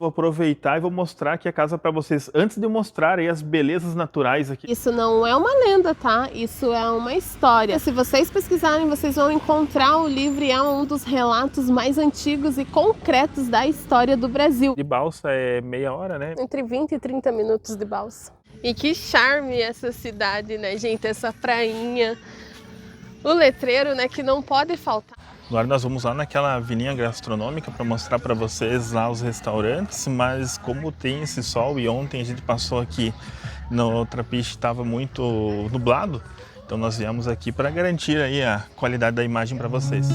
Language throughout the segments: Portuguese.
Vou aproveitar e vou mostrar aqui a casa para vocês, antes de eu mostrar aí as belezas naturais aqui. Isso não é uma lenda, tá? Isso é uma história. Se vocês pesquisarem, vocês vão encontrar o livro e é um dos relatos mais antigos e concretos da história do Brasil. De balsa é meia hora, né? Entre 20 e 30 minutos de balsa. E que charme essa cidade, né, gente? Essa prainha. O letreiro, né, que não pode faltar. Agora nós vamos lá naquela vilinha gastronômica para mostrar para vocês lá os restaurantes, mas como tem esse sol e ontem a gente passou aqui no Trapiche, estava muito nublado, então nós viemos aqui para garantir aí a qualidade da imagem para vocês.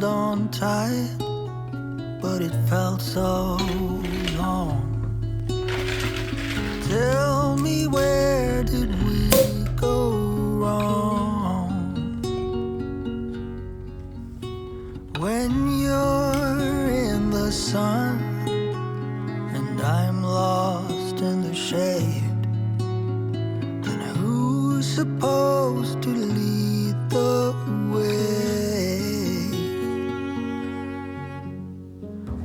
On tight, but it felt so long. Tell me, where did we go wrong? When you're in the sun and I'm lost in the shade, then who's supposed to lead the way?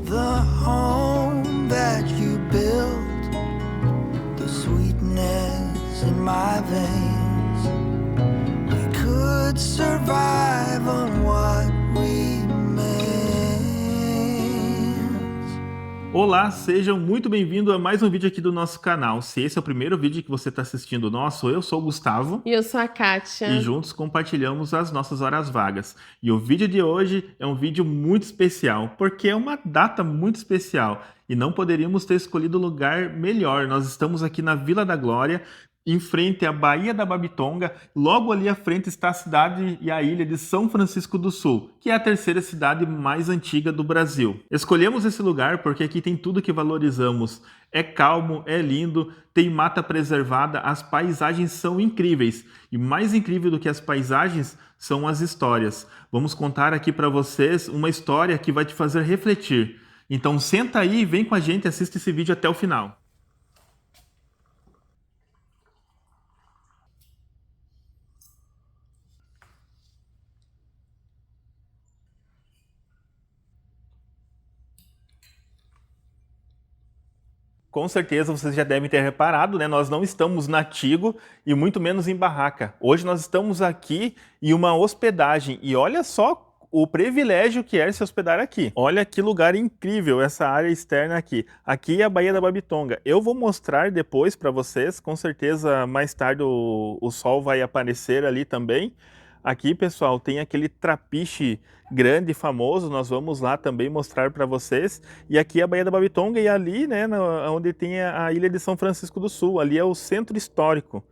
The home that you built, the sweetness in my veins, we could survive on what Olá, sejam muito bem-vindos a mais um vídeo aqui do nosso canal. Se esse é o primeiro vídeo que você está assistindo nosso, eu sou o Gustavo. E eu sou a Kátia. E juntos compartilhamos as nossas horas vagas. E o vídeo de hoje é um vídeo muito especial, porque é uma data muito especial. E não poderíamos ter escolhido lugar melhor. Nós estamos aqui na Vila da Glória, em frente à Baía da Babitonga. Logo ali à frente está a cidade e a ilha de São Francisco do Sul, que é a terceira cidade mais antiga do Brasil. Escolhemos esse lugar porque aqui tem tudo que valorizamos. É calmo, é lindo, tem mata preservada, as paisagens são incríveis. E mais incrível do que as paisagens são as histórias. Vamos contar aqui para vocês uma história que vai te fazer refletir. Então senta aí e vem com a gente e assista esse vídeo até o final. Com certeza vocês já devem ter reparado, né? Nós não estamos na Tigo e muito menos em barraca. Hoje nós estamos aqui em uma hospedagem e olha só o privilégio que é se hospedar aqui. Olha que lugar incrível essa área externa aqui. Aqui é a Baía da Babitonga. Eu vou mostrar depois para vocês, com certeza mais tarde o sol vai aparecer ali também. Aqui, pessoal, tem aquele trapiche grande e famoso, nós vamos lá também mostrar para vocês. E aqui é a Baía da Babitonga e ali, né, onde tem a ilha de São Francisco do Sul, ali é o centro histórico.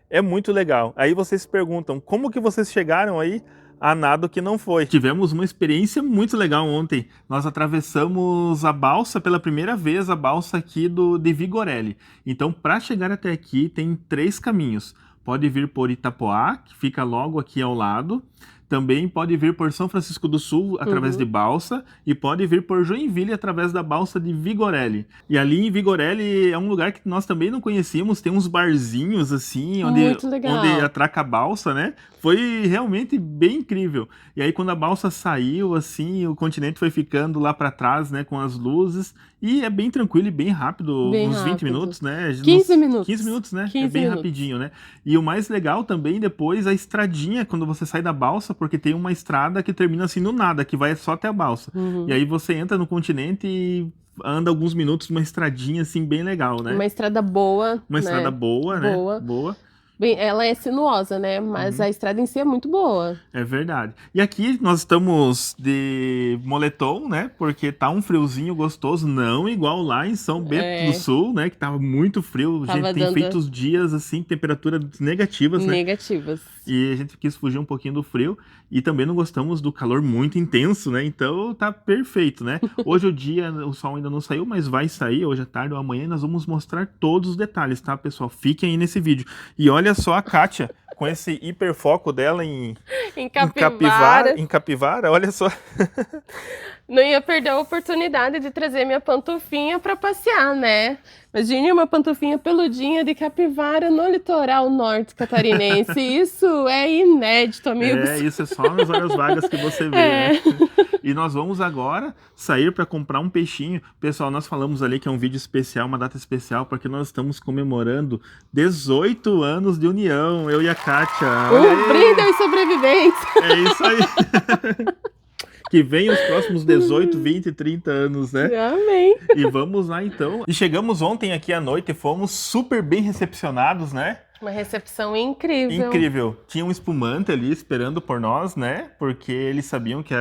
É muito legal. Aí vocês se perguntam, como que vocês chegaram aí a nado que não foi? Tivemos uma experiência muito legal ontem. Nós atravessamos a balsa pela primeira vez, a balsa aqui de Vigorelli. Então, para chegar até aqui, tem 3 caminhos. Pode vir por Itapoá, que fica logo aqui ao lado. Também pode vir por São Francisco do Sul, através de balsa. E pode vir por Joinville, através da balsa de Vigorelli. E ali em Vigorelli é um lugar que nós também não conhecíamos. Tem uns barzinhos, assim, onde atraca a balsa, né? Foi realmente bem incrível. E aí quando a balsa saiu, assim, o continente foi ficando lá para trás, né? Com as luzes. E é bem tranquilo e bem rápido, uns 20 minutos, né? 15 minutos. 15 minutos, né? 15 é bem minutos. Rapidinho, né? E o mais legal também depois a estradinha, quando você sai da balsa, porque tem uma estrada que termina assim no nada, que vai só até a balsa. E aí você entra no continente e anda alguns minutos numa estradinha assim bem legal, né? Uma estrada boa. Uma estrada boa, né? Boa. Bem, ela é sinuosa, né? Mas a estrada em si é muito boa. É verdade. E aqui nós estamos de moletom, né? Porque tá um friozinho gostoso, não igual lá em São Bento do Sul, né? Que tava muito frio. A gente tem feito os dias assim, temperaturas negativas, né? Negativas. E a gente quis fugir um pouquinho do frio e também não gostamos do calor muito intenso, né? Então tá perfeito, né? Hoje o dia, o sol ainda não saiu, mas vai sair hoje à tarde ou amanhã e nós vamos mostrar todos os detalhes, tá, pessoal? Fiquem aí nesse vídeo. E olha só a Kátia com esse hiperfoco dela em capivara, olha só. não ia perder a oportunidade de trazer minha pantufinha para passear, né? Imagine uma pantufinha peludinha de capivara no litoral norte catarinense. Isso é inédito, amigos. Isso é só nas horas vagas que você vê, né? E nós vamos agora sair para comprar um peixinho. Pessoal, nós falamos ali que é um vídeo especial, uma data especial, porque nós estamos comemorando 18 anos de união, eu e a Kátia. Um brinde aos sobreviventes. É isso aí. Que vem os próximos 18, 20, 30 anos, né? Amém. E vamos lá então. E chegamos ontem aqui à noite e fomos super bem recepcionados, né? Uma recepção incrível. Incrível. Tinha um espumante ali esperando por nós, né? Porque eles sabiam que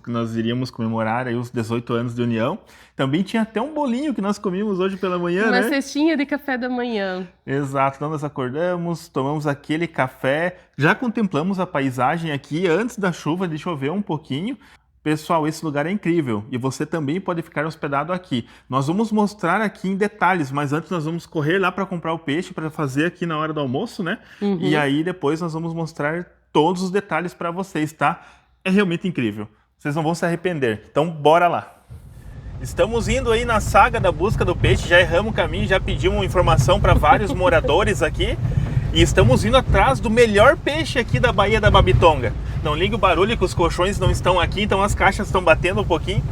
nós iríamos comemorar aí os 18 anos de união. Também tinha até um bolinho que nós comimos hoje pela manhã, Uma né? cestinha de café da manhã. Exato. Então nós acordamos, tomamos aquele café, já contemplamos a paisagem aqui antes da chuva, de chover um pouquinho. Pessoal, esse lugar é incrível e você também pode ficar hospedado aqui. Nós vamos mostrar aqui em detalhes, mas antes nós vamos correr lá para comprar o peixe para fazer aqui na hora do almoço, né? E aí depois nós vamos mostrar todos os detalhes para vocês, tá? É realmente incrível. Vocês não vão se arrepender. Então, bora lá. Estamos indo aí na saga da busca do peixe, já erramos o caminho, já pedimos informação para vários moradores aqui. E estamos indo atrás do melhor peixe aqui da Baía da Babitonga. Não ligue o barulho que os colchões não estão aqui, então as caixas estão batendo um pouquinho.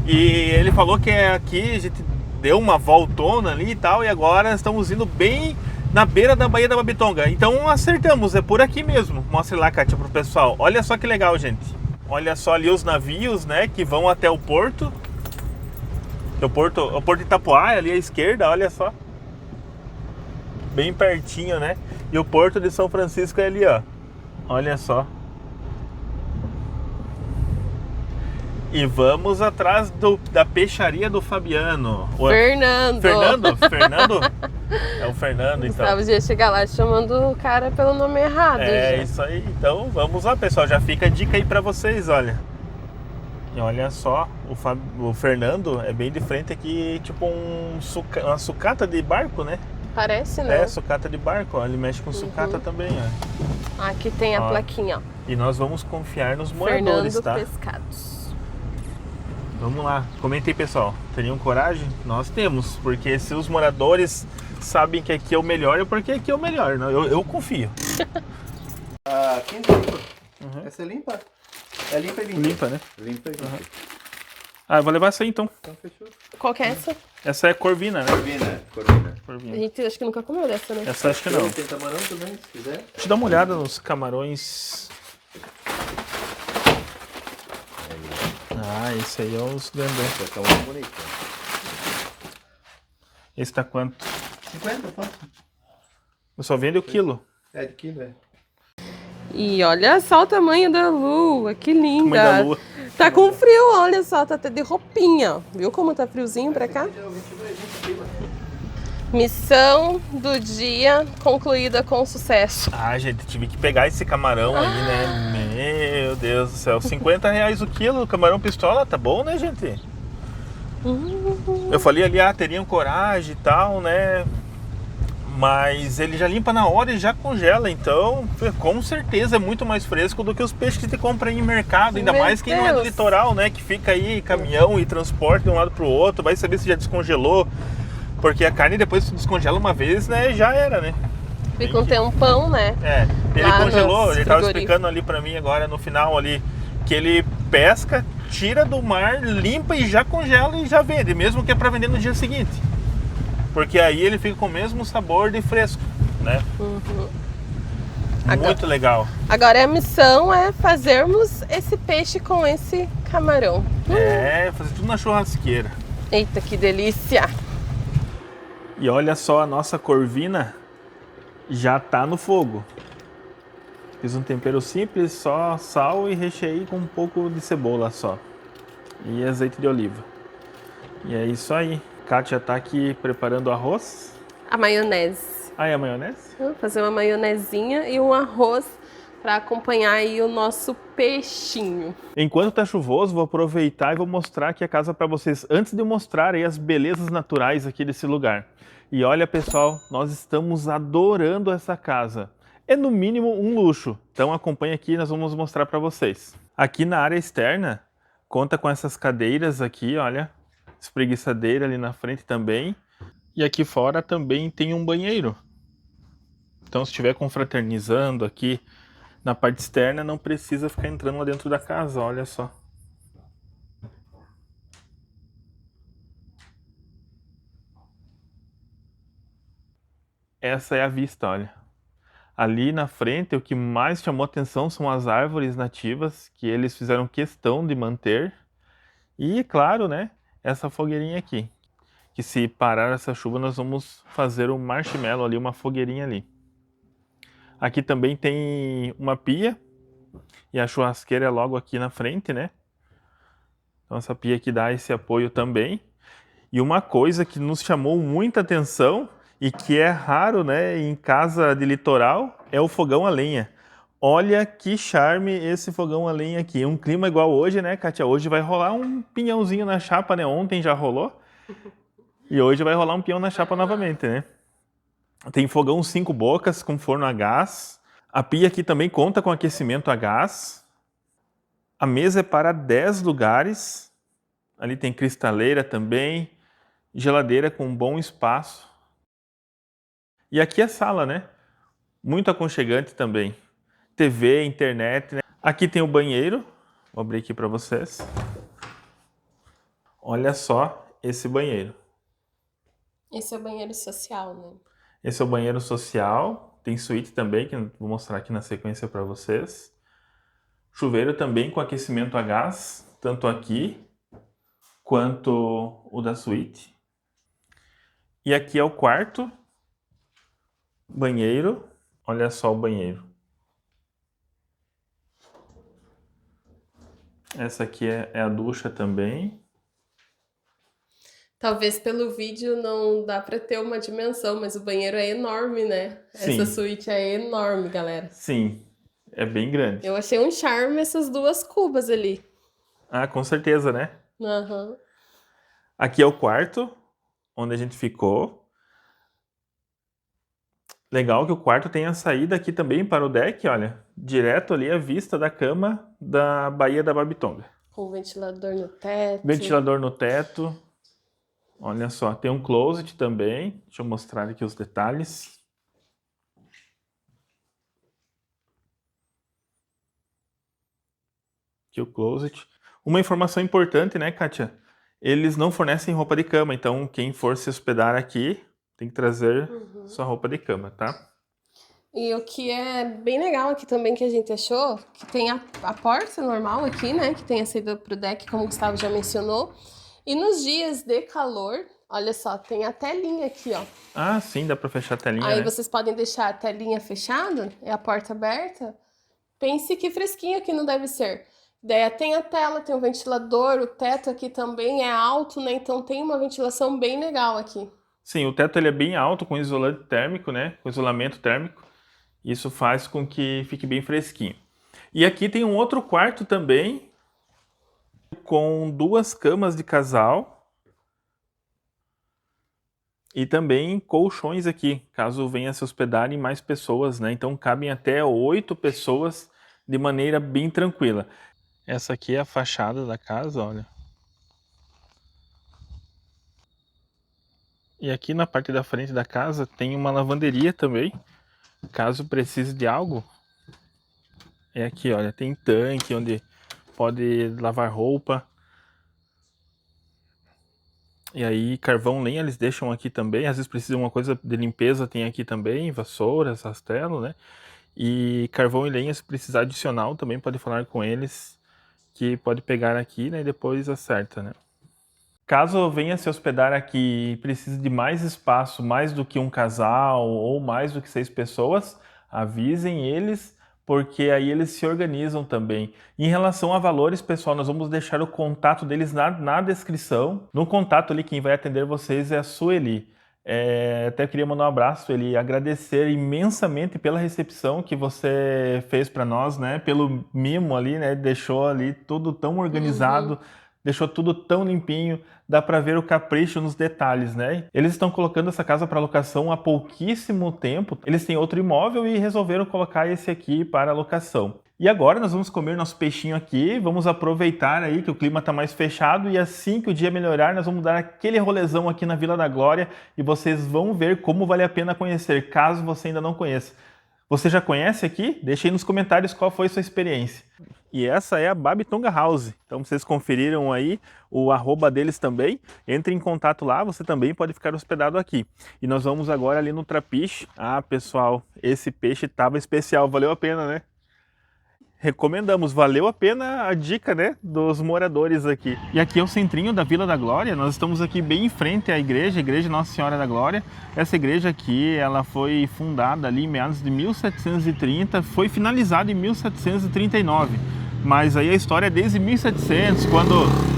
E ele falou que aqui a gente deu uma voltona ali e tal, e agora estamos indo bem na beira da Baía da Babitonga. Então acertamos, é por aqui mesmo. Mostre lá, Kátia, pro pessoal. Olha só que legal, gente. Olha só ali os navios, né, que vão até o porto. O porto de Itapuá, ali à esquerda, olha só. Bem pertinho, né? E o Porto de São Francisco é ali, ó. Olha só. E vamos atrás da peixaria do Fabiano. Fernando. Fernando? É o Fernando, então. Gustavo ia chegar lá chamando o cara pelo nome errado. É já. isso aí. Então vamos lá, pessoal. Já fica a dica aí pra vocês, olha. E olha só, o Fernando é bem de frente aqui, tipo uma sucata de barco, né? Parece, né? É, sucata de barco, ó. Ele mexe com sucata também, ó. Aqui tem a plaquinha, ó. E nós vamos confiar nos moradores, Fernando tá? Pescados. Vamos lá. Comentei, pessoal. Teriam coragem? Nós temos. Porque se os moradores sabem que aqui é o melhor, é porque aqui é o melhor. Né? Eu confio. 15 limpa. Essa é limpa? É limpa e 20. Limpa, né? Limpa e 20. Ah, eu vou levar essa aí, então. Então fechou. Qual que é essa? Essa é corvina, né? Corvina. A Corvina. gente acho que nunca comeu dessa, né? Essa acho que não. Tem camarão também, se quiser. Deixa eu dar uma olhada nos camarões. Ah, esse aí é os grandões. Vai ficar muito bonito. Esse tá quanto? 50, quanto? Eu só vendo o quilo. É de quilo, é. E olha só o tamanho da lua, que linda. Tamanho da lua. Tá com frio, olha só, tá até de roupinha. Viu como tá friozinho pra cá? Missão do dia concluída com sucesso. Ah, gente, tive que pegar esse camarão aí, né? Meu Deus do céu. R$50 o quilo, camarão pistola, tá bom, né, gente? Eu falei ali, teriam coragem e tal, né? Mas ele já limpa na hora e já congela, então com certeza é muito mais fresco do que os peixes que você compra aí em mercado, ainda Meu mais quem não é do Deus. litoral, né? Que fica aí caminhão e transporte de um lado pro outro, vai saber se já descongelou, porque a carne depois que descongela uma vez, né, já era, né? Fica um tempão, né? É, ele Lá congelou, nos ele tava frigoríficos. explicando ali pra mim agora no final ali, que ele pesca, tira do mar, limpa e já congela e já vende, mesmo que é pra vender no dia seguinte. Porque aí ele fica com o mesmo sabor de fresco, né? Muito legal. Agora a missão é fazermos esse peixe com esse camarão. É, fazer tudo na churrasqueira. Eita, que delícia! E olha só, a nossa corvina já tá no fogo. Fiz um tempero simples, só sal e recheei com um pouco de cebola só. E azeite de oliva. E é isso aí. Kátia tá aqui preparando o arroz. A maionese. Ah, é a maionese? Vou fazer uma maionezinha e um arroz para acompanhar aí o nosso peixinho. Enquanto tá chuvoso, vou aproveitar e vou mostrar aqui a casa para vocês, antes de mostrar aí as belezas naturais aqui desse lugar. E olha, pessoal, nós estamos adorando essa casa. É no mínimo um luxo. Então acompanha aqui e nós vamos mostrar para vocês. Aqui na área externa, Conta com essas cadeiras aqui, olha. Espreguiçadeira ali na frente também. E aqui fora também tem um banheiro. Então, se estiver confraternizando aqui na parte externa, não precisa ficar entrando lá dentro da casa, olha só. Essa é a vista, olha. Ali na frente, o que mais chamou atenção são as árvores nativas, que eles fizeram questão de manter. E, claro, né, essa fogueirinha aqui. Que se parar essa chuva, nós vamos fazer um marshmallow ali, uma fogueirinha ali. Aqui também tem uma pia. E a churrasqueira é logo aqui na frente, né? Então essa pia aqui dá esse apoio também. E uma coisa que nos chamou muita atenção e que é raro, né, em casa de litoral, é o fogão a lenha. Olha que charme esse fogão a lenha aqui. Um clima igual hoje, né, Kátia? Hoje vai rolar um pinhãozinho na chapa, né? Ontem já rolou. E hoje vai rolar um pinhão na chapa novamente, né? Tem fogão 5 bocas com forno a gás. A pia aqui também conta com aquecimento a gás. A mesa é para 10 lugares. Ali tem cristaleira também. Geladeira com bom espaço. E aqui a sala, né? Muito aconchegante também. TV, internet, né? Aqui tem o banheiro. Vou abrir aqui para vocês. Olha só esse banheiro. Esse é o banheiro social, né? Esse é o banheiro social. Tem suíte também, que eu vou mostrar aqui na sequência para vocês. Chuveiro também com aquecimento a gás, tanto aqui quanto o da suíte. E aqui é o quarto. Banheiro. Olha só o banheiro. Essa aqui é a ducha também. Talvez pelo vídeo não dá pra ter uma dimensão, mas o banheiro é enorme, né? Sim. Essa suíte é enorme, galera. Sim, é bem grande. Eu achei um charme essas duas cubas ali. Ah, com certeza, né? Aham. Aqui é o quarto, onde a gente ficou. Legal que o quarto tem a saída aqui também para o deck, olha. Direto ali a vista da cama da Baía da Babitonga. Com ventilador no teto. Ventilador no teto. Olha só, tem um closet também. Deixa eu mostrar aqui os detalhes. Aqui o closet. Uma informação importante, né, Kátia? Eles não fornecem roupa de cama, então quem for se hospedar aqui tem que trazer sua roupa de cama, tá? E o que é bem legal aqui também que a gente achou, que tem a porta normal aqui, né? Que tem a saída pro deck, como o Gustavo já mencionou. E nos dias de calor, olha só, tem a telinha aqui, ó. Ah, sim, dá pra fechar a telinha, Aí né? vocês podem deixar a telinha fechada, é a porta aberta. Pense que fresquinho aqui não deve ser. Daí tem a tela, tem o ventilador, o teto aqui também é alto, né? Então tem uma ventilação bem legal aqui. Sim, o teto ele é bem alto, com isolante térmico, né? Com isolamento térmico. Isso faz com que fique bem fresquinho. E aqui tem um outro quarto também, com 2 camas de casal. E também colchões aqui, caso venha se hospedarem mais pessoas, né? Então cabem até 8 pessoas de maneira bem tranquila. Essa aqui é a fachada da casa, olha. E aqui na parte da frente da casa tem uma lavanderia também. Caso precise de algo, é aqui, olha, tem tanque onde pode lavar roupa. E aí, carvão, lenha, eles deixam aqui também. Às vezes precisa de uma coisa de limpeza, tem aqui também, vassouras, rastelo, né? E carvão e lenha, se precisar adicional, também pode falar com eles, que pode pegar aqui, né? E depois acerta, né? Caso venha se hospedar aqui e precise de mais espaço, mais do que um casal ou mais do que 6 pessoas, avisem eles, porque aí eles se organizam também. Em relação a valores, pessoal, nós vamos deixar o contato deles na descrição. No contato ali, quem vai atender vocês é a Sueli. Até queria mandar um abraço, Sueli, agradecer imensamente pela recepção que você fez para nós, né? Pelo mimo ali, né? Deixou ali tudo tão organizado. Deixou tudo tão limpinho, dá para ver o capricho nos detalhes, né? Eles estão colocando essa casa para locação há pouquíssimo tempo. Eles têm outro imóvel e resolveram colocar esse aqui para locação. E agora nós vamos comer nosso peixinho aqui, vamos aproveitar aí que o clima está mais fechado e assim que o dia melhorar, nós vamos dar aquele rolezão aqui na Vila da Glória e vocês vão ver como vale a pena conhecer, caso você ainda não conheça. Você já conhece aqui? Deixe aí nos comentários qual foi a sua experiência. E essa é a Babitonga House. Então vocês conferiram aí o @ deles também. Entre em contato lá, você também pode ficar hospedado aqui. E nós vamos agora ali no Trapiche. Ah, pessoal, esse peixe estava especial, valeu a pena, né? Recomendamos, valeu a pena a dica, né, dos moradores aqui. E aqui é o centrinho da Vila da Glória, nós estamos aqui bem em frente à igreja, a Igreja Nossa Senhora da Glória. Essa igreja aqui, ela foi fundada ali em meados de 1730, foi finalizada em 1739. Mas aí a história é desde 1700, quando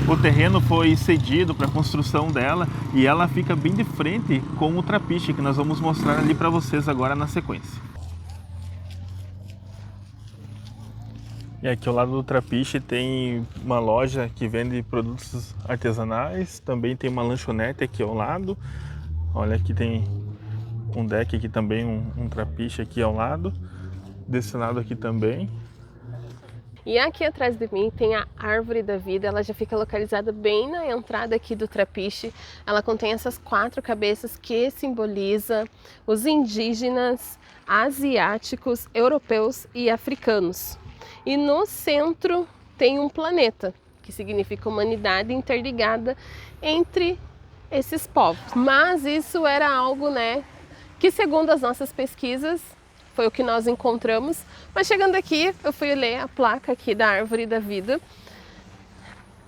o terreno foi cedido para a construção dela, e ela fica bem de frente com o Trapiche, que nós vamos mostrar ali para vocês agora na sequência. E aqui ao lado do Trapiche tem uma loja que vende produtos artesanais, também tem uma lanchonete aqui ao lado. Olha, aqui tem um deck aqui também, um Trapiche aqui ao lado, desse lado aqui também. E aqui atrás de mim tem a Árvore da Vida, ela já fica localizada bem na entrada aqui do Trapiche. Ela contém essas 4 cabeças que simboliza os indígenas, asiáticos, europeus e africanos. E no centro tem um planeta, que significa humanidade interligada entre esses povos. Mas isso era algo, né, que segundo as nossas pesquisas, foi o que nós encontramos. Mas chegando aqui, eu fui ler a placa aqui da Árvore da Vida.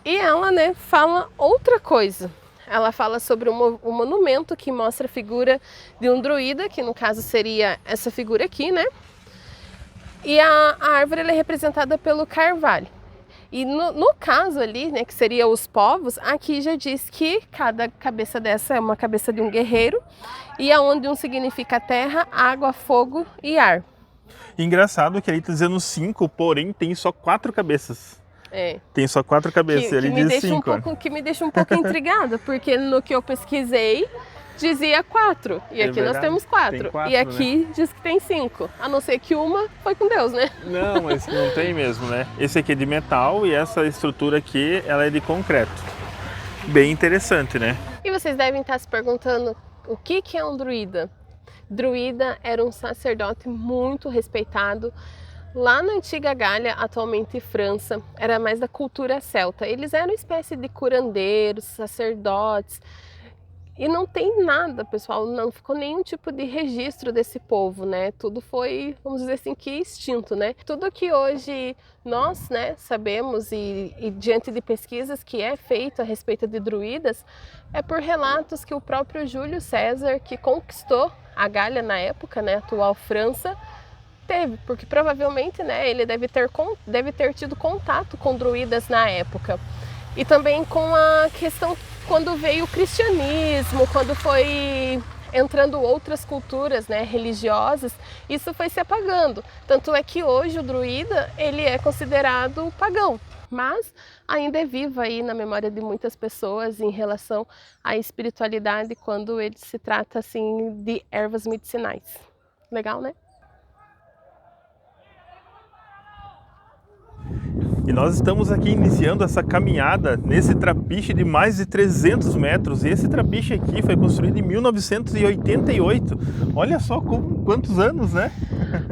E ela, né, fala outra coisa. Ela fala sobre um monumento que mostra a figura de um druida, que no caso seria essa figura aqui, né? E a árvore ela é representada pelo carvalho. E no caso ali, né, que seria os povos, aqui já diz que cada cabeça dessa é uma cabeça de um guerreiro, e aonde um significa terra, água, fogo e ar. Engraçado que aí tá dizendo 5, porém tem só 4 cabeças. É. Tem só 4 cabeças, ele diz 5. Que me deixa um pouco intrigada, porque no que eu pesquisei, dizia 4, e aqui nós temos 4, e aqui, né, diz que tem 5, a não ser que uma foi com Deus, né? Não, mas não tem mesmo, né? Esse aqui é de metal e essa estrutura aqui, ela é de concreto. Bem interessante, né? E vocês devem estar se perguntando o que é um druida? Druida era um sacerdote muito respeitado lá na antiga Gália, atualmente França, era mais da cultura celta. Eles eram uma espécie de curandeiros, sacerdotes. E não tem nada, pessoal, não ficou nenhum tipo de registro desse povo, né? Tudo foi, vamos dizer assim, que extinto, né? Tudo que hoje nós, né, sabemos e diante de pesquisas que é feito a respeito de druidas, é por relatos que o próprio Júlio César, que conquistou a Gália na época, né, atual França, teve, porque provavelmente, né, ele deve ter tido contato com druidas na época. E também com a questão quando veio o cristianismo, quando foi entrando outras culturas, né, religiosas, isso foi se apagando. Tanto é que hoje o druida, ele é considerado pagão, mas ainda é vivo aí na memória de muitas pessoas em relação à espiritualidade quando ele se trata assim de ervas medicinais. Legal, né? E nós estamos aqui iniciando essa caminhada nesse trapiche de mais de 300 metros. E esse trapiche aqui foi construído em 1988. Olha só quantos anos, né?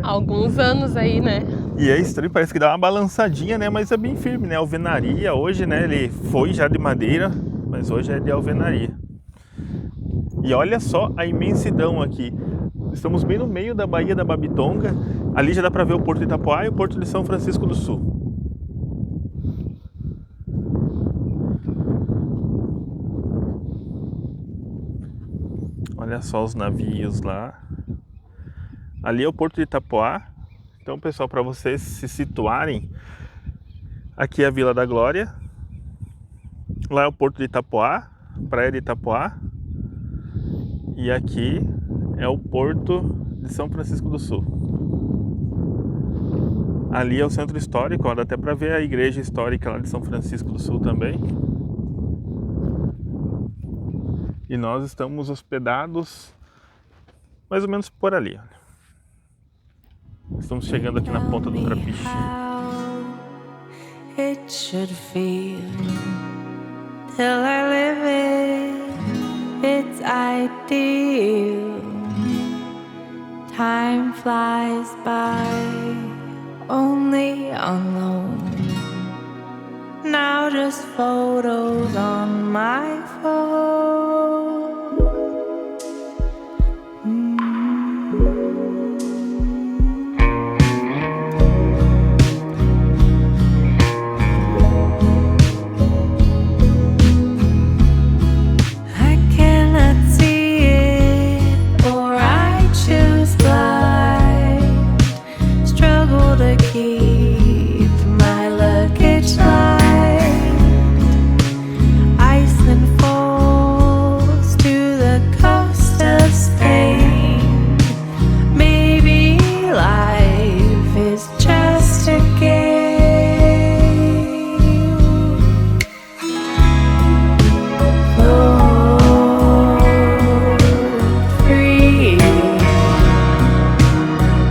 Alguns anos aí, né? E é estranho, parece que dá uma balançadinha, né? Mas é bem firme, né? Alvenaria, hoje, né? Ele foi já de madeira, mas hoje é de alvenaria. E olha só a imensidão aqui. Estamos bem no meio da Baía da Babitonga. Ali já dá para ver o Porto de Itapoá e o Porto de São Francisco do Sul. Olha só os navios lá. Ali é o Porto de Itapoá. Então, pessoal, para vocês se situarem, aqui é a Vila da Glória. Lá é o Porto de Itapoá, Praia de Itapoá. E aqui é o Porto de São Francisco do Sul. Ali é o Centro Histórico, ó, dá até para ver a igreja histórica lá de São Francisco do Sul também. E nós estamos hospedados mais ou menos por ali. Estamos chegando aqui na ponta do Trapiche. it should feel. Till I live it, it's ideal. Time flies by, only on loan. Now just photos on my phone. I cannot see it, or I choose blind. Struggle to keep my luggage light. Iceland falls to the coast of Spain. Maybe life is just a game. Float free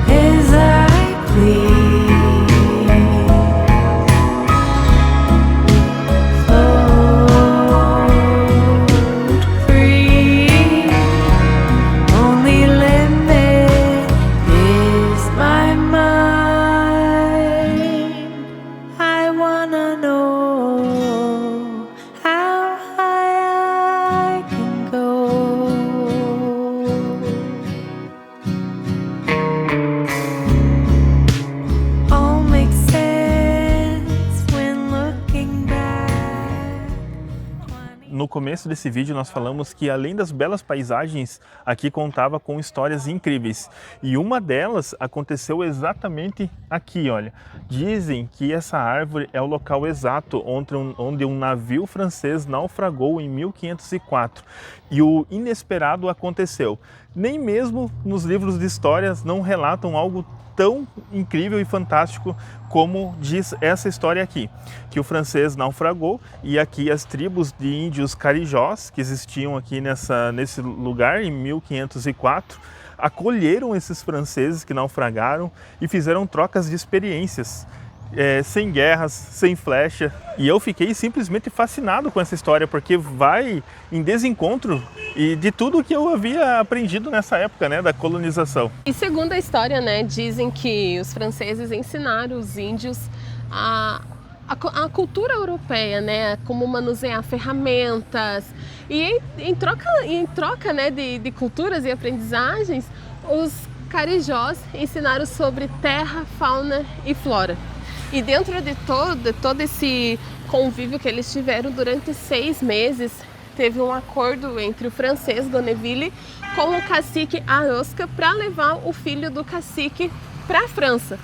as I please. Float free. Only limit is my mind. I wanna know how high I can go. All makes sense when looking back. No começo desse vídeo nós falamos que além das belas paisagens, aqui contava com histórias incríveis. E uma delas aconteceu exatamente aqui, olha. Dizem que essa árvore é o local exato onde um navio francês naufragou em 1504. E o inesperado aconteceu. Nem mesmo nos livros de histórias não relatam algo tão incrível e fantástico como diz essa história aqui, que o francês naufragou e aqui as tribos de índios carijós que existiam aqui nesse lugar em 1504 acolheram esses franceses que naufragaram e fizeram trocas de experiências. Sem guerras, sem flecha. E eu fiquei simplesmente fascinado com essa história, porque vai em desencontro de tudo que eu havia aprendido nessa época, né, da colonização. E segundo a história, né, dizem que os franceses ensinaram os índios a cultura europeia, né, como manusear ferramentas. E em troca né, de culturas e aprendizagens, os carijós ensinaram sobre terra, fauna e flora. E dentro de todo esse convívio que eles tiveram durante 6 meses, teve um acordo entre o francês Gonneville com o cacique Aosca para levar o filho do cacique para a França.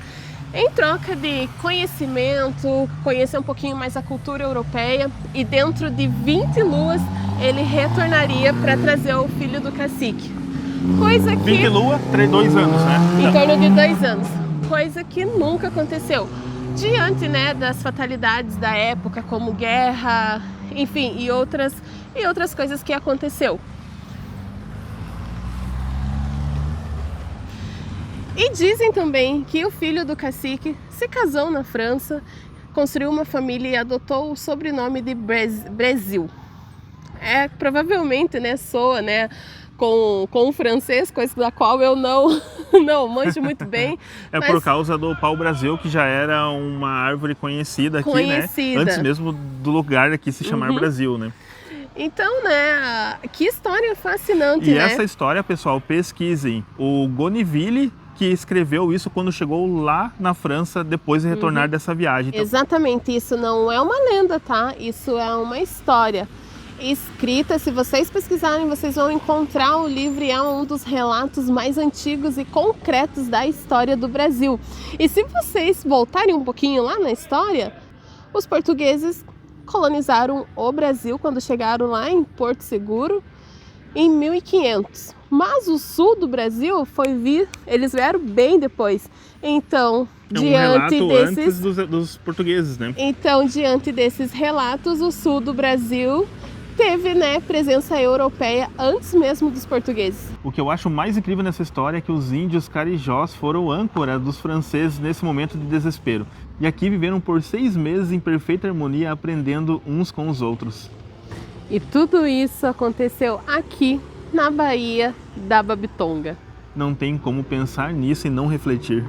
Em troca de conhecimento, conhecer um pouquinho mais a cultura europeia, e dentro de 20 luas ele retornaria para trazer o filho do cacique. Coisa que... 20 lua, 2 anos, né? Em torno de 2 anos. Coisa que nunca aconteceu. Diante, né, das fatalidades da época, como guerra, enfim, e outras coisas que aconteceu. E dizem também que o filho do cacique se casou na França, construiu uma família e adotou o sobrenome de Brasil. Provavelmente, né, soa, né, com o francês, coisa da qual eu não manjo muito bem. Mas... por causa do pau-brasil, que já era uma árvore conhecida aqui, né? Antes mesmo do lugar aqui se chamar Brasil, né? Então, né, que história fascinante, e né? Essa história, pessoal, pesquisem. O Gonneville que escreveu isso quando chegou lá na França, depois de retornar dessa viagem. Então... Exatamente, isso não é uma lenda, tá? Isso é uma história escrita. Se vocês pesquisarem, vocês vão encontrar o livro, e é um dos relatos mais antigos e concretos da história do Brasil. E se vocês voltarem um pouquinho lá na história, os portugueses colonizaram o Brasil quando chegaram lá em Porto Seguro em 1500. Mas o sul do Brasil eles vieram bem depois. Então, diante desses antes dos portugueses, né? Então, diante desses relatos, o sul do Brasil teve, né, presença europeia antes mesmo dos portugueses. O que eu acho mais incrível nessa história é que os índios carijós foram âncora dos franceses nesse momento de desespero. E aqui viveram por 6 meses em perfeita harmonia, aprendendo uns com os outros. E tudo isso aconteceu aqui, na Baía da Babitonga. Não tem como pensar nisso e não refletir.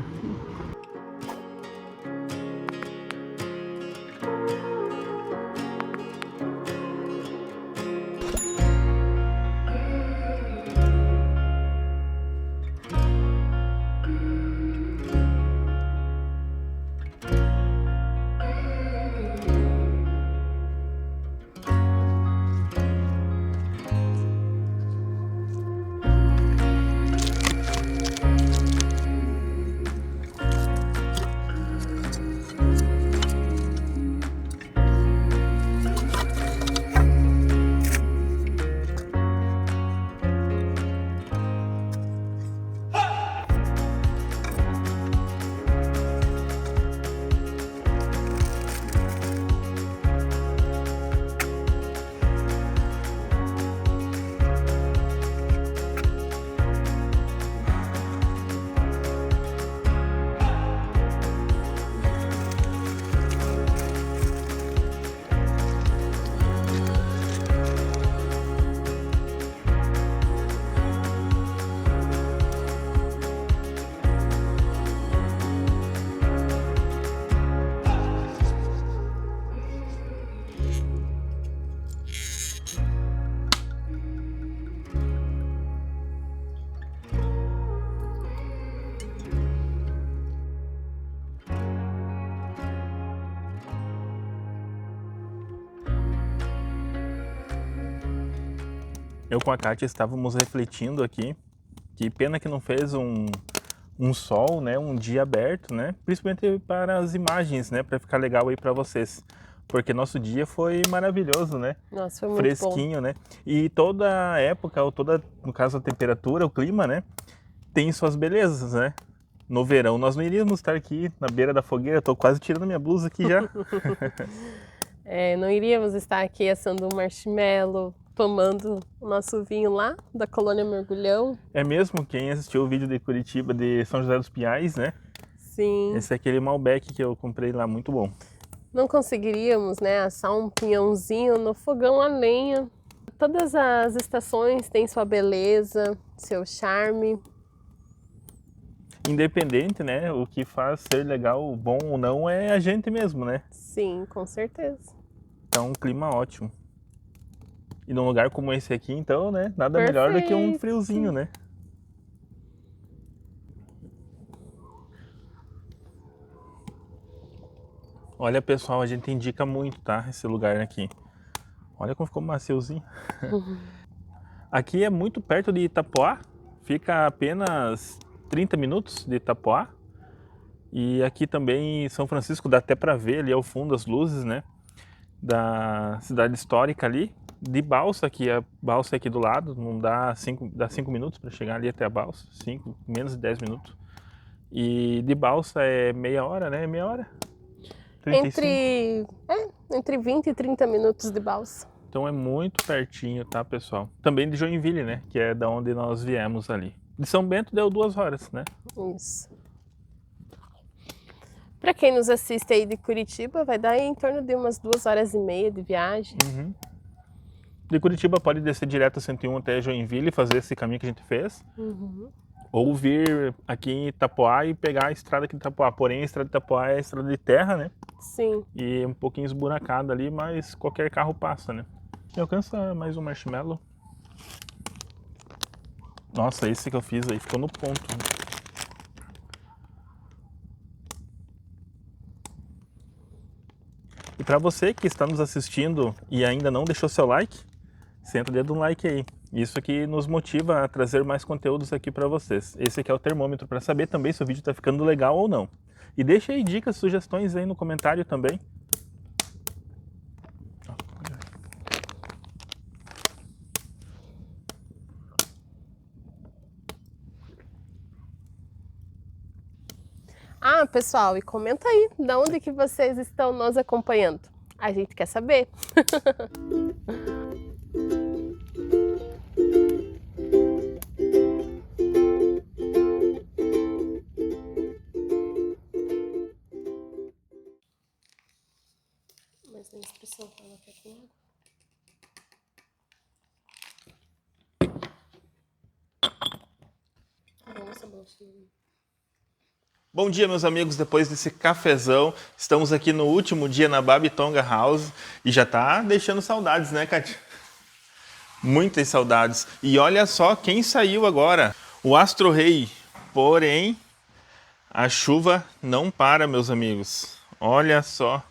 Eu com a Kátia estávamos refletindo aqui, que pena que não fez um sol, né, um dia aberto, né, principalmente para as imagens, né, para ficar legal aí para vocês, porque nosso dia foi maravilhoso, né, Nossa, foi muito fresquinho, né, e toda época, ou toda, no caso a temperatura, o clima, né, tem suas belezas, né. No verão nós não iríamos estar aqui na beira da fogueira, tô quase tirando minha blusa aqui já. Não iríamos estar aqui assando um marshmallow, tomando o nosso vinho lá da Colônia Mergulhão. É mesmo, quem assistiu o vídeo de Curitiba de São José dos Pinhais, né? Sim. Esse é aquele Malbec que eu comprei lá, muito bom. Não conseguiríamos, né, assar um pinhãozinho no fogão a lenha. Todas as estações têm sua beleza, seu charme. Independente, né? O que faz ser legal, bom ou não, é a gente mesmo, né? Sim, com certeza. Então, um clima ótimo. E num lugar como esse aqui, então, né? Nada melhor do que um Perfeito. friozinho, né? Olha, pessoal, a gente indica muito, tá? Esse lugar aqui. Olha como ficou maciozinho. Aqui é muito perto de Itapoá. Fica apenas 30 minutos de Itapoá. E aqui também em São Francisco dá até para ver ali ao fundo as luzes, né? Da cidade histórica ali. De balsa, que a balsa é aqui do lado, não dá 5 minutos para chegar ali até a balsa. 5, menos de 10 minutos. E de balsa é meia hora, né? Meia hora. 35. Entre 20 e 30 minutos de balsa. Então é muito pertinho, tá, pessoal? Também de Joinville, né? Que é da onde nós viemos ali. De São Bento deu 2 horas, né? Isso. Para quem nos assiste aí de Curitiba, vai dar em torno de umas 2h30 de viagem. Uhum. De Curitiba pode descer direto a 101 até Joinville e fazer esse caminho que a gente fez. Uhum. Ou vir aqui em Itapoá e pegar a estrada aqui de Itapoá. Porém, a estrada de Itapoá é a estrada de terra, né? Sim. E um pouquinho esburacada ali, mas qualquer carro passa, né? E alcança mais um marshmallow. Nossa, esse que eu fiz aí ficou no ponto. E para você que está nos assistindo e ainda não deixou seu like, senta o dedo no like aí. Isso aqui nos motiva a trazer mais conteúdos aqui para vocês. Esse aqui é o termômetro para saber também se o vídeo está ficando legal ou não. E deixa aí dicas, sugestões aí no comentário também. Ah, pessoal, e comenta aí, de onde que vocês estão nos acompanhando? A gente quer saber. Bom dia, meus amigos. Depois desse cafezão, estamos aqui no último dia na Babitonga House e já tá deixando saudades, né, Kátia? Muitas saudades. E olha só quem saiu agora, o Astro Rei. Porém, a chuva não para, meus amigos. Olha só.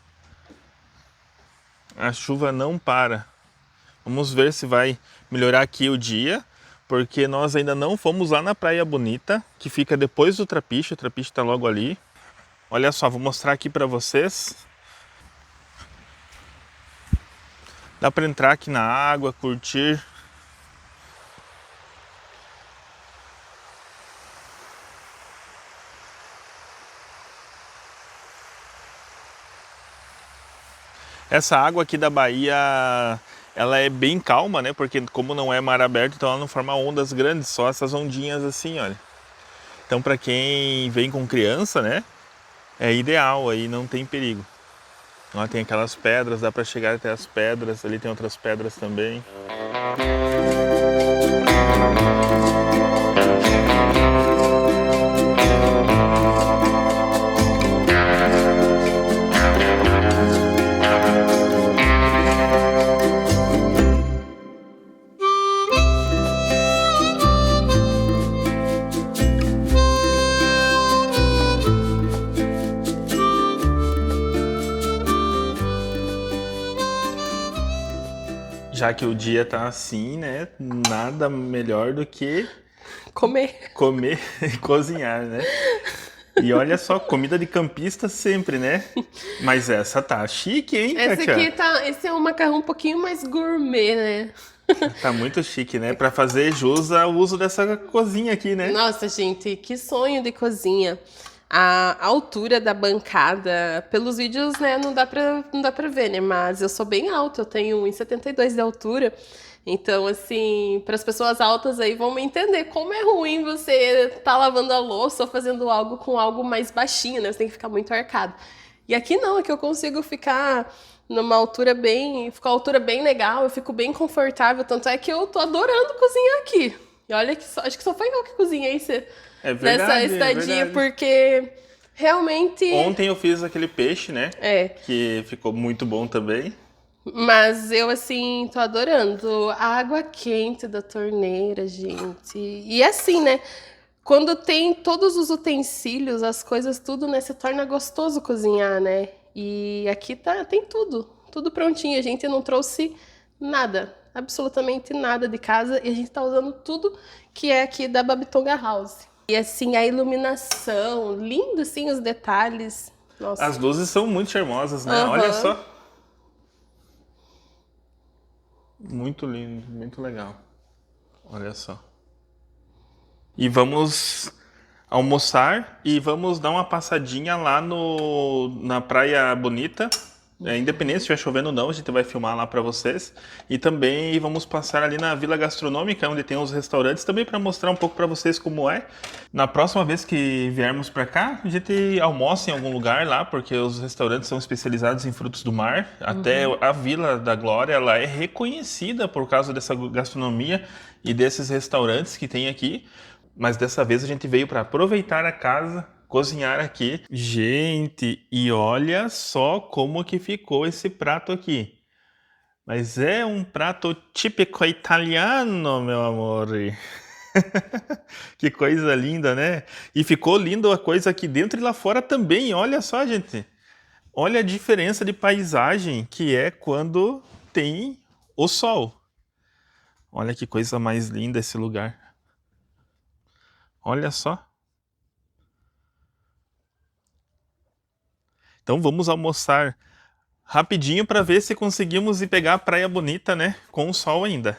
A chuva não para. Vamos ver se vai melhorar aqui o dia, porque nós ainda não fomos lá na Praia Bonita, que fica depois do Trapiche. O Trapiche está logo ali. Olha só, vou mostrar aqui para vocês. Dá para entrar aqui na água, curtir. Essa água aqui da Bahia, ela é bem calma, né? Porque como não é mar aberto, então ela não forma ondas grandes, só essas ondinhas assim, olha. Então para quem vem com criança, né? É ideal, aí não tem perigo. Ó, tem aquelas pedras, dá para chegar até as pedras, ali tem outras pedras também. Já que o dia tá assim, né? Nada melhor do que Comer. comer e cozinhar, né? E olha só, comida de campista sempre, né? Mas essa tá chique, hein, Esse Kátia? aqui tá. Esse é um macarrão um pouquinho mais gourmet, né? Tá muito chique, né? Pra fazer jus ao uso dessa cozinha aqui, né? Nossa, gente, que sonho de cozinha. A altura da bancada, pelos vídeos, né, não dá pra ver, né? Mas eu sou bem alta, eu tenho 1,72 de altura. Então, assim, para as pessoas altas aí vão me entender como é ruim você tá lavando a louça ou fazendo algo com algo mais baixinho, né? Você tem que ficar muito arcado. E aqui não, aqui eu consigo ficar numa altura bem, ficar uma altura bem legal, eu fico bem confortável, tanto é que eu tô adorando cozinhar aqui. E olha que acho que só foi eu que cozinhei É verdade, nessa estadia, é verdade. porque realmente Ontem eu fiz aquele peixe, né? é. Que ficou muito bom também. Mas eu, assim, tô adorando a água quente da torneira, gente. E assim, né? Quando tem todos os utensílios, as coisas, tudo, né? Se torna gostoso cozinhar, né? E aqui tem tudo. Tudo prontinho. A gente não trouxe nada. Absolutamente nada de casa. E a gente tá usando tudo que é aqui da Babitonga House. E assim, a iluminação, lindo, assim, os detalhes. Nossa. As luzes são muito charmosas, né? Aham. Olha só. Muito lindo, muito legal. Olha só. E vamos almoçar e vamos dar uma passadinha lá na Praia Bonita. Independente se estiver chovendo ou não, a gente vai filmar lá para vocês. E também vamos passar ali na Vila Gastronômica, onde tem os restaurantes, também para mostrar um pouco para vocês como é. Na próxima vez que viermos para cá, a gente almoça em algum lugar lá, porque os restaurantes são especializados em frutos do mar. Até a Vila da Glória, ela é reconhecida por causa dessa gastronomia e desses restaurantes que tem aqui. Mas dessa vez a gente veio para aproveitar a casa, cozinhar aqui. Gente, e olha só como que ficou esse prato aqui. Mas é um prato típico italiano, meu amor. Que coisa linda, né? E ficou lindo a coisa aqui dentro e lá fora também. Olha só, gente. Olha a diferença de paisagem que é quando tem o sol. Olha que coisa mais linda esse lugar. Olha só. Então vamos almoçar rapidinho para ver se conseguimos ir pegar a Praia Bonita, né? Com o sol ainda.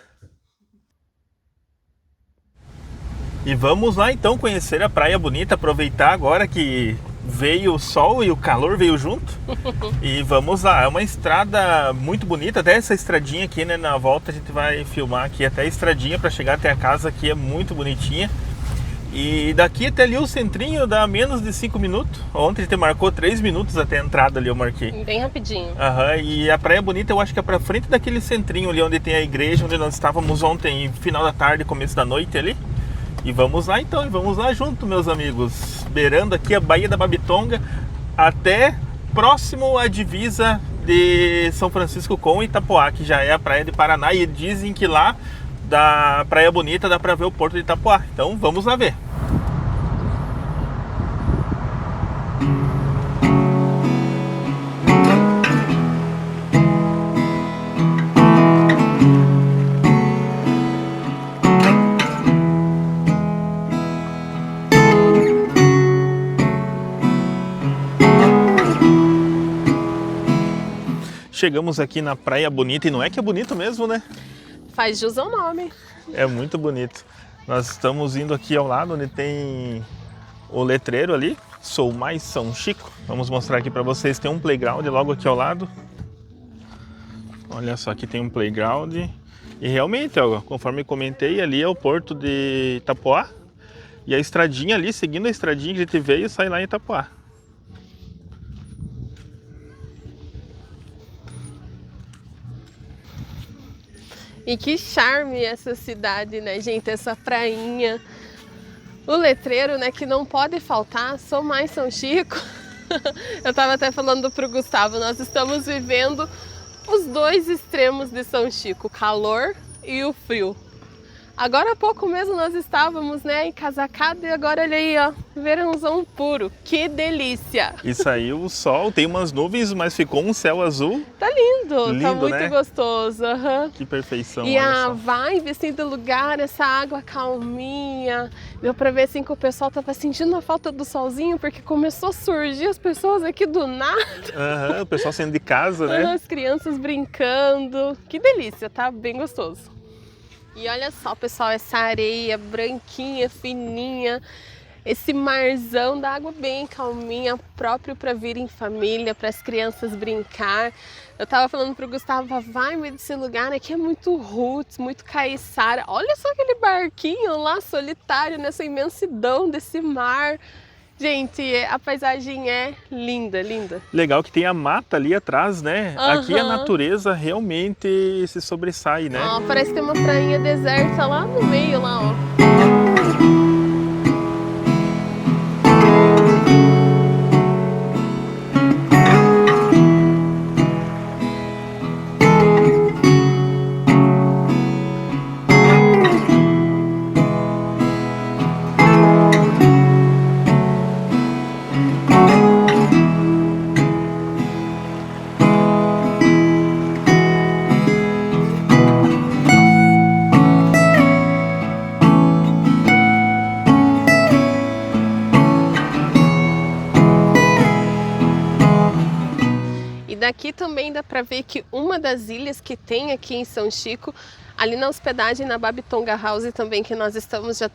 E vamos lá então conhecer a Praia Bonita, aproveitar agora que veio o sol e o calor veio junto. E vamos lá, é uma estrada muito bonita, até essa estradinha aqui, né? Na volta a gente vai filmar aqui até a estradinha para chegar até a casa aqui, é muito bonitinha. E daqui até ali o centrinho dá menos de 5 minutos. Ontem a gente marcou 3 minutos até a entrada ali, eu marquei. Bem rapidinho. E a Praia Bonita eu acho que é pra frente daquele centrinho ali onde tem a igreja, onde nós estávamos ontem, final da tarde, começo da noite ali. E vamos lá então, e vamos lá junto, meus amigos. Beirando aqui a Baía da Babitonga, até próximo à divisa de São Francisco com Itapoá, que já é a praia de Paraná. E dizem que lá da Praia Bonita dá para ver o porto de Itapoá. Então vamos lá ver. Chegamos aqui na Praia Bonita, e não é que é bonito mesmo, né? Faz jus ao nome. É muito bonito. Nós estamos indo aqui ao lado onde tem o letreiro ali, Sou Mais São Chico. Vamos mostrar aqui para vocês, tem um playground logo aqui ao lado. Olha só, aqui tem um playground. E realmente, ó, conforme comentei, ali é o porto de Itapoá. E a estradinha ali, seguindo a estradinha que a gente veio, sai lá em Itapoá. E que charme essa cidade, né, gente? Essa prainha. O letreiro, né, que não pode faltar, Sou Mais São Chico. Eu tava até falando pro Gustavo, nós estamos vivendo os dois extremos de São Chico, o calor e o frio. Agora há pouco mesmo nós estávamos, né, encasacado, e agora olha aí, ó, verãozão puro. Que delícia! E saiu o sol, tem umas nuvens, mas ficou um céu azul. Tá lindo, Lindo, tá muito né? gostoso. Uhum. Que perfeição, E olha a só. vibe assim do lugar, essa água calminha, deu pra ver assim que o pessoal tava sentindo a falta do solzinho, porque começou a surgir as pessoas aqui do nada, Aham, o pessoal saindo de casa, né? as crianças brincando. Que delícia, tá bem gostoso. E olha só, pessoal, essa areia branquinha, fininha, esse marzão da água bem calminha, próprio para vir em família, para as crianças brincar. Eu tava falando pro Gustavo, a vibe desse lugar aqui é muito roots, muito caiçara. Olha só aquele barquinho lá solitário nessa imensidão desse mar. Gente, a paisagem é linda, linda. Legal que tem a mata ali atrás, né? Aqui a Aham. natureza realmente se sobressai, né? Ó, parece que tem uma prainha deserta lá no meio, lá, ó. E daqui também dá para ver que uma das ilhas que tem aqui em São Chico, ali na hospedagem na Babitonga House também, que nós estamos, já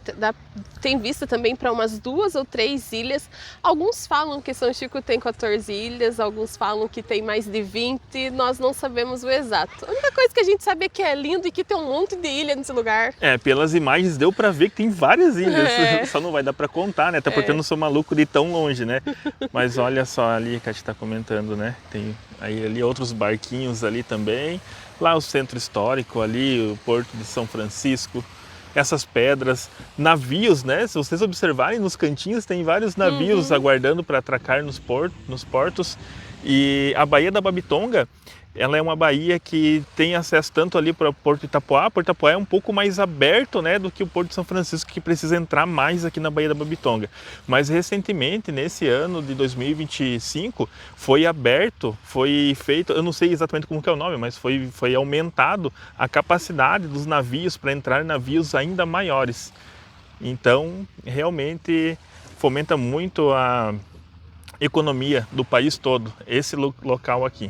tem vista também para umas 2 ou 3 ilhas. Alguns falam que São Chico tem 14 ilhas, alguns falam que tem mais de 20, nós não sabemos o exato. A única coisa que a gente sabe é que é lindo e que tem um monte de ilha nesse lugar. É, pelas imagens deu pra ver que tem várias ilhas, É. só não vai dar pra contar, né? Até porque eu não sou maluco de ir tão longe, né? Mas olha só ali que a gente tá comentando, né? Tem aí ali outros barquinhos ali também. Lá o centro histórico ali, o porto de São Francisco, essas pedras, navios, né? Se vocês observarem nos cantinhos tem vários navios aguardando para atracar nos portos. E a Baía da Babitonga, ela é uma baía que tem acesso tanto ali para o Porto de Itapoá. O Porto de Itapoá é um pouco mais aberto, né, do que o Porto de São Francisco, que precisa entrar mais aqui na Baía da Babitonga. Mas recentemente, nesse ano de 2025, foi aberto, foi feito, eu não sei exatamente como que é o nome, mas foi aumentado a capacidade dos navios para entrar navios ainda maiores. Então, realmente fomenta muito a economia do país todo, esse local aqui.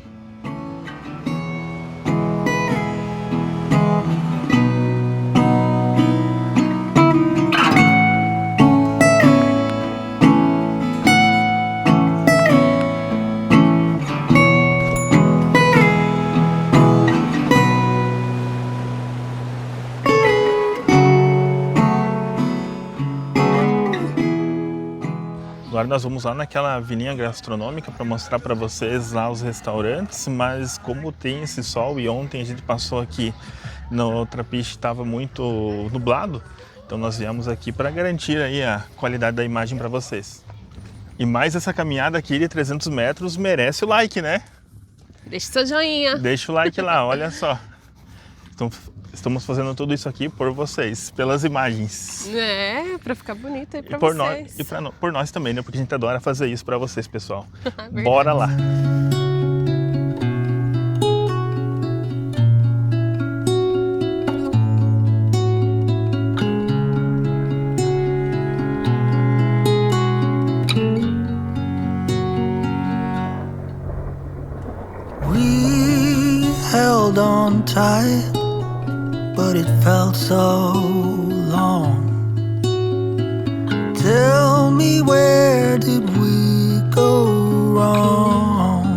Agora nós vamos lá naquela vilinha gastronômica para mostrar para vocês lá os restaurantes, mas como tem esse sol e ontem a gente passou aqui no Trapiche, estava muito nublado, Então nós viemos aqui para garantir aí a qualidade da imagem para vocês. E mais essa caminhada aqui de 300 metros merece o like, né? Deixa seu joinha. Deixa o like lá, olha só. Estamos fazendo tudo isso aqui por vocês, pelas imagens. É, pra ficar bonito aí pra E por vocês. nós, por nós também, né? Porque a gente adora fazer isso para vocês, pessoal. Verdade. Bora lá. We held on tight, but it felt so long. Tell me, where did we go wrong?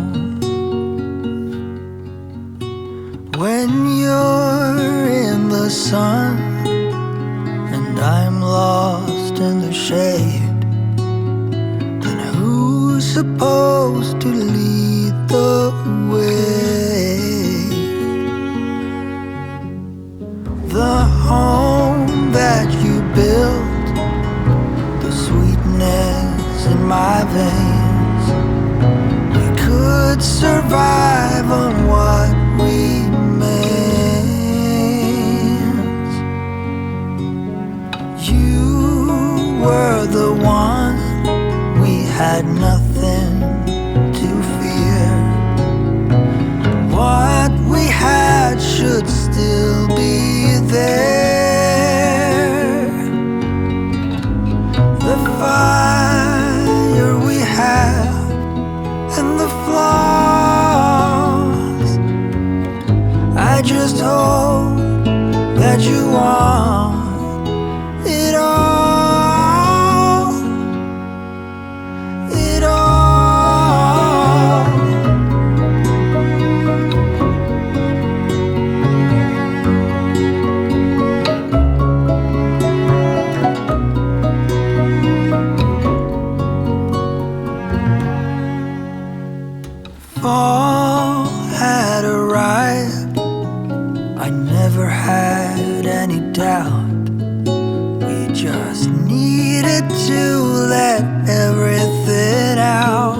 When you're in the sun and I'm lost in the shade, then who's supposed to lead the way? The home that you built, the sweetness in my veins, we could survive on what remains. You were the one, we had nothing to fear. What we had should still be there. The fire we have and the flaws, I just hope that you want it all. It all. Fall had arrived, I never had any doubt. We just needed to let everything out.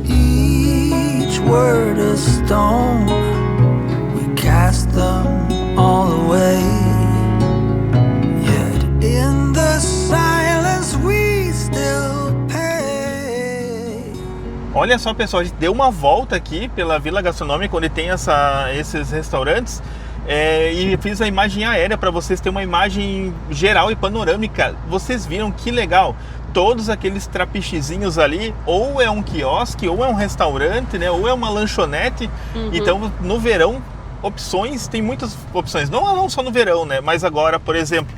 Each word a stone, we cast them all away. Yet in the silence we still pay. Olha só, pessoal, a gente deu uma volta aqui pela Vila Gastronômica, onde tem esses restaurantes, e fiz a imagem aérea para vocês terem uma imagem geral e panorâmica. Vocês viram que legal? Todos aqueles trapichezinhos ali, ou é um quiosque, ou é um restaurante, né? Ou é uma lanchonete. Então, no verão, opções, tem muitas opções. Não só no verão, né? Mas agora, por exemplo,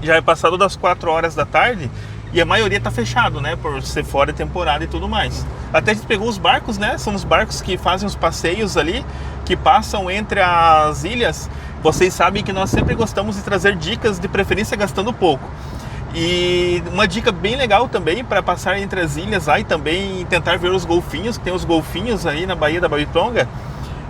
já é passado das 4 horas da tarde e a maioria tá fechado, né? Por ser fora de temporada e tudo mais. Até a gente pegou os barcos, né? São os barcos que fazem os passeios ali, que passam entre as ilhas. Vocês sabem que nós sempre gostamos de trazer dicas, de preferência gastando pouco. E uma dica bem legal também para passar entre as ilhas lá e também tentar ver os golfinhos, que tem os golfinhos aí na Baía da Babitonga.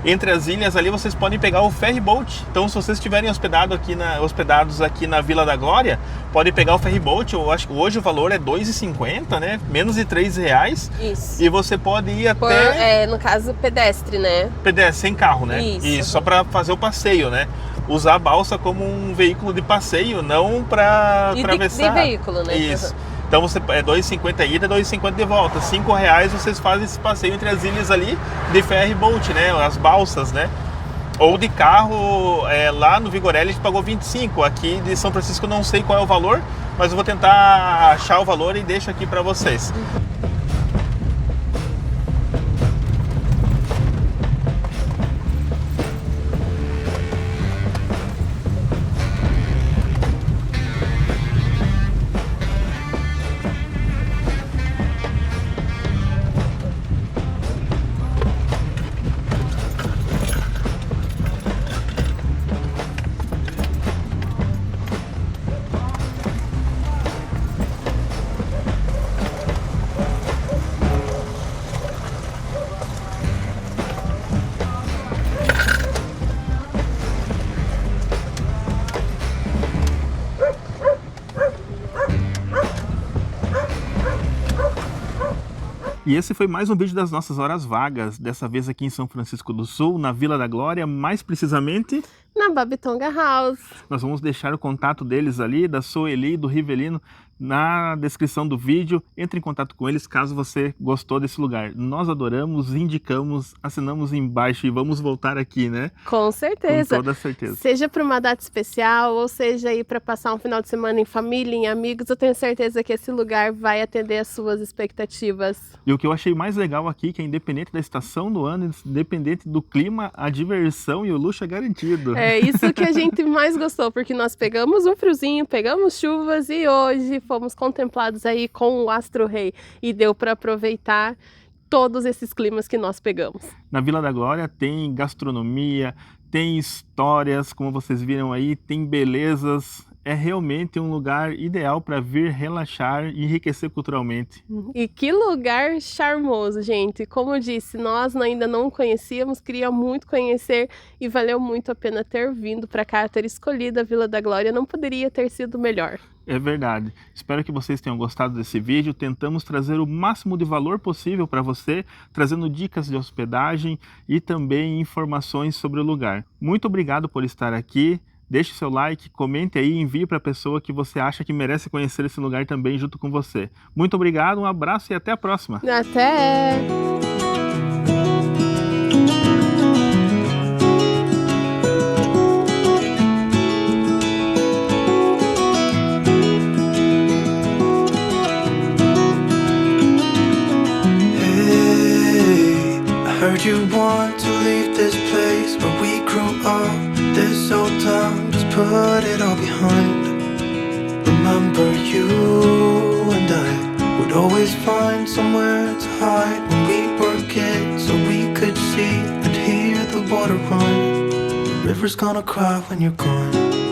Entre as ilhas ali vocês podem pegar o ferry boat. Então, se vocês estiverem hospedados aqui na Vila da Glória, podem pegar o ferry boat. Eu acho que hoje o valor é R$ 2,50, né? Menos de R$3. Isso. E você pode ir até... no caso, pedestre, né? pedestre, sem carro, né? Isso. Só para fazer o passeio, né? Usar a balsa como um veículo de passeio, não para atravessar. De veículo, né? Isso. Então você é R$ 2,50 ida, R$ 2,50 de volta. R$ 5 vocês fazem esse passeio entre as ilhas ali de ferry boat, né? As balsas, né? Ou de carro, lá no Vigorelli a gente pagou 25. Aqui de São Francisco eu não sei qual é o valor, mas eu vou tentar achar o valor e deixo aqui para vocês. E esse foi mais um vídeo das nossas horas vagas, dessa vez aqui em São Francisco do Sul, na Vila da Glória, mais precisamente Na Babitonga House. nós vamos deixar o contato deles ali, da Sueli e do Rivelino, na descrição do vídeo. Entre em contato com eles caso você gostou desse lugar. Nós adoramos, indicamos, assinamos embaixo e vamos voltar aqui, né? Com certeza. Com toda certeza. Seja para uma data especial, ou seja aí para passar um final de semana em família, em amigos, eu tenho certeza que esse lugar vai atender às suas expectativas. E o que eu achei mais legal aqui, que é independente da estação do ano, independente do clima, a diversão e o luxo é garantido. É isso que a gente mais gostou, porque nós pegamos um friozinho, pegamos chuvas e hoje fomos contemplados aí com o Astro Rei e deu para aproveitar todos esses climas que nós pegamos. Na Vila da Glória tem gastronomia, tem histórias, como vocês viram aí, tem belezas. É realmente um lugar ideal para vir relaxar e enriquecer culturalmente. E que lugar charmoso, gente. Como eu disse, nós ainda não conhecíamos, queria muito conhecer e valeu muito a pena ter vindo para cá, ter escolhido a Vila da Glória. Não poderia ter sido melhor. É verdade. Espero que vocês tenham gostado desse vídeo. Tentamos trazer o máximo de valor possível para você, trazendo dicas de hospedagem e também informações sobre o lugar. Muito obrigado por estar aqui. Deixe seu like, comente aí e envie para a pessoa que você acha que merece conhecer esse lugar também junto com você. Muito obrigado, um abraço e até a próxima. Até! Hey, I heard you want to leave this place where we grew up. This old town, just put it all behind. Remember you and I would always find somewhere to hide when we were kids, so we could see and hear the water run. The river's gonna cry when you're gone.